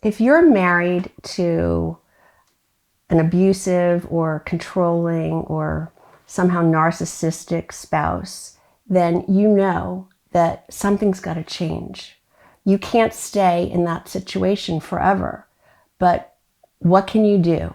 If you're married to an abusive or controlling or somehow narcissistic spouse, then you know that something's got to change. You can't stay in that situation forever. But what can you do?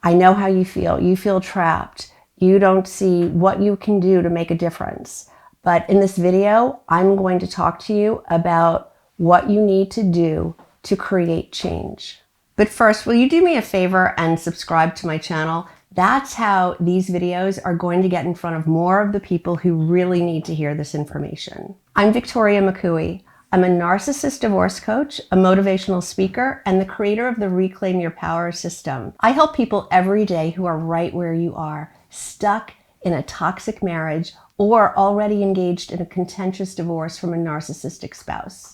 I know how you feel. You feel trapped. You don't see what you can do to make a difference. But in this video, I'm going to talk to you about what you need to do to create change. But first, will you do me a favor and subscribe to my channel? That's how these videos are going to get in front of more of the people who really need to hear this information. I'm Victoria McCooey. I'm a narcissist divorce coach, a motivational speaker, and the creator of the Reclaim Your Power system. I help people every day who are right where you are, stuck in a toxic marriage or already engaged in a contentious divorce from a narcissistic spouse.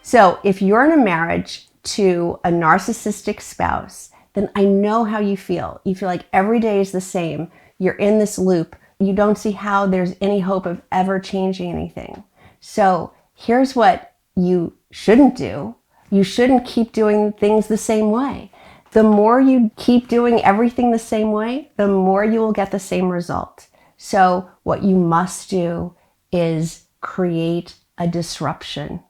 So if you're in a marriage to a narcissistic spouse, then I know how you feel. You feel like every day is the same. You're in this loop. You don't see how there's any hope of ever changing anything. So here's what you shouldn't do. You shouldn't keep doing things the same way. The more you keep doing everything the same way, the more you will get the same result. So what you must do is create a disruption.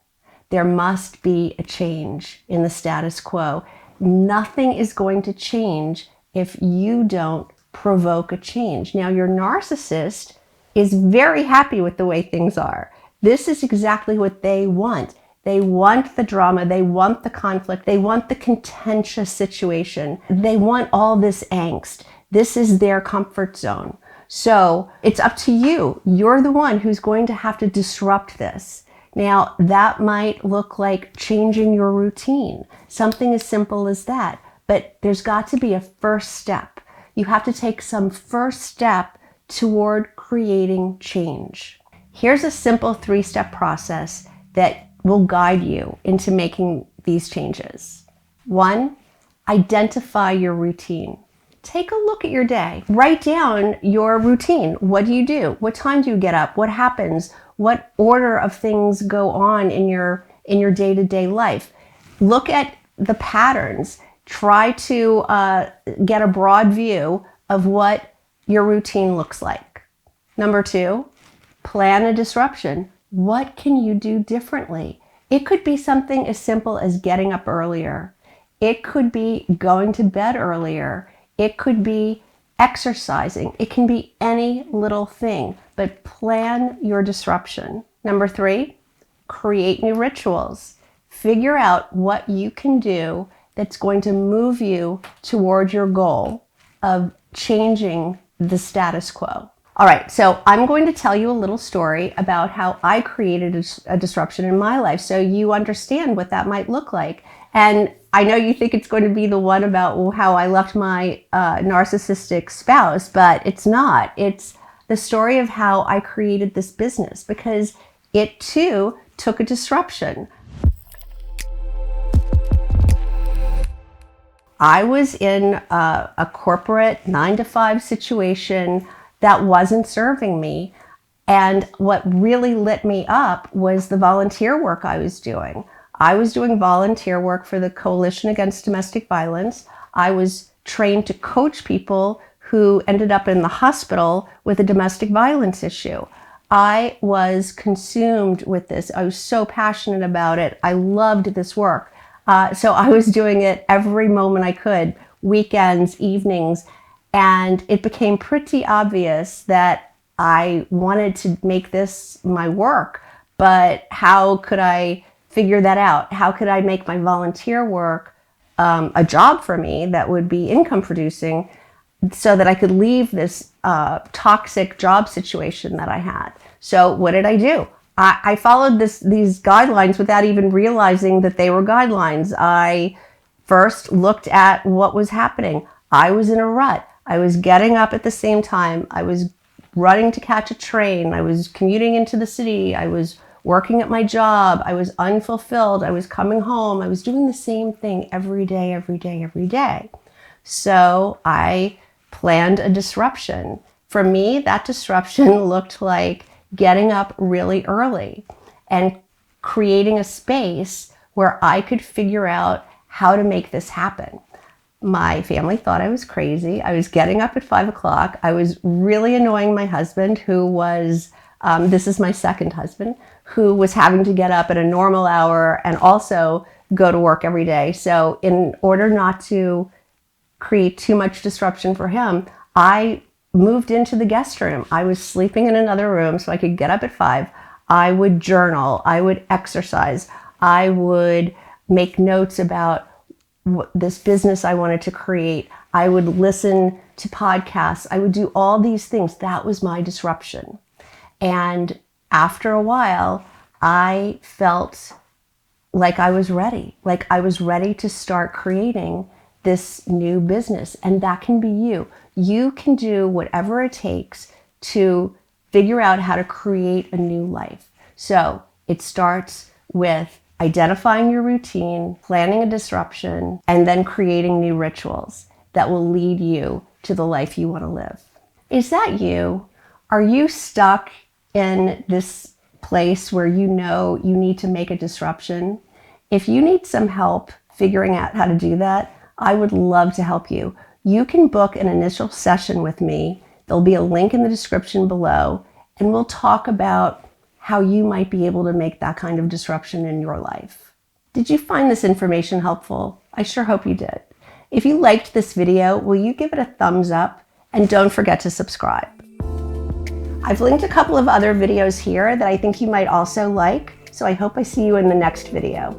There must be a change in the status quo. Nothing is going to change if you don't provoke a change. Now, your narcissist is very happy with the way things are. This is exactly what they want. They want the drama. They want the conflict. They want the contentious situation. They want all this angst. This is their comfort zone. So it's up to you. You're the one who's going to have to disrupt this. Now, that might look like changing your routine, something as simple as that. But there's got to be a first step. You have to take some first step toward creating change. Here's a simple 3-step process that will guide you into making these changes. 1, identify your routine. Take a look at your day. Write down your routine. What do you do? What time do you get up? What happens? What order of things go on in your day-to-day life? Look at the patterns. Try to get a broad view of what your routine looks like. Number 2, plan a disruption. What can you do differently? It could be something as simple as getting up earlier. It could be going to bed earlier. It could be exercising. It can be any little thing, but plan your disruption. Number 3, create new rituals. Figure out what you can do that's going to move you toward your goal of changing the status quo. All right, so I'm going to tell you a little story about how I created a disruption in my life so you understand what that might look like. And I know you think it's going to be the one about how I left my narcissistic spouse, but it's not. It's the story of how I created this business because it too took a disruption. I was in a corporate 9-to-5 situation that wasn't serving me. And what really lit me up was the volunteer work I was doing. I was doing volunteer work for the Coalition Against Domestic Violence. I was trained to coach people who ended up in the hospital with a domestic violence issue. I was consumed with this. I was so passionate about it. I loved this work. So I was doing it every moment I could, weekends, evenings, and it became pretty obvious that I wanted to make this my work, but how could I figure that out? How could I make my volunteer work a job for me that would be income producing so that I could leave this toxic job situation that I had? So what did I do? I followed these guidelines without even realizing that they were guidelines. I first looked at what was happening. I was in a rut. I was getting up at the same time. I was running to catch a train. I was commuting into the city. I was working at my job. I was unfulfilled. I was coming home. I was doing the same thing every day, every day, every day. So I planned a disruption. For me, that disruption looked like getting up really early and creating a space where I could figure out how to make this happen. My family thought I was crazy. I was getting up at 5 o'clock. I was really annoying my husband, who was, this is my second husband, who was having to get up at a normal hour and also go to work every day. So in order not to create too much disruption for him, I moved into the guest room. I was sleeping in another room so I could get up at 5. I would journal. I would exercise. I would make notes about this business I wanted to create. I would listen to podcasts. I would do all these things. That was my disruption. And after a while, I felt like I was ready. Like I was ready to start creating this new business. And that can be you. You can do whatever it takes to figure out how to create a new life. So it starts with identifying your routine, planning a disruption, and then creating new rituals that will lead you to the life you want to live. Is that you? Are you stuck in this place where you know you need to make a disruption? If you need some help figuring out how to do that, I would love to help you. You can book an initial session with me. There'll be a link in the description below, and we'll talk about how you might be able to make that kind of disruption in your life. Did you find this information helpful? I sure hope you did. If you liked this video, will you give it a thumbs up? And don't forget to subscribe. I've linked a couple of other videos here that I think you might also like, so I hope I see you in the next video.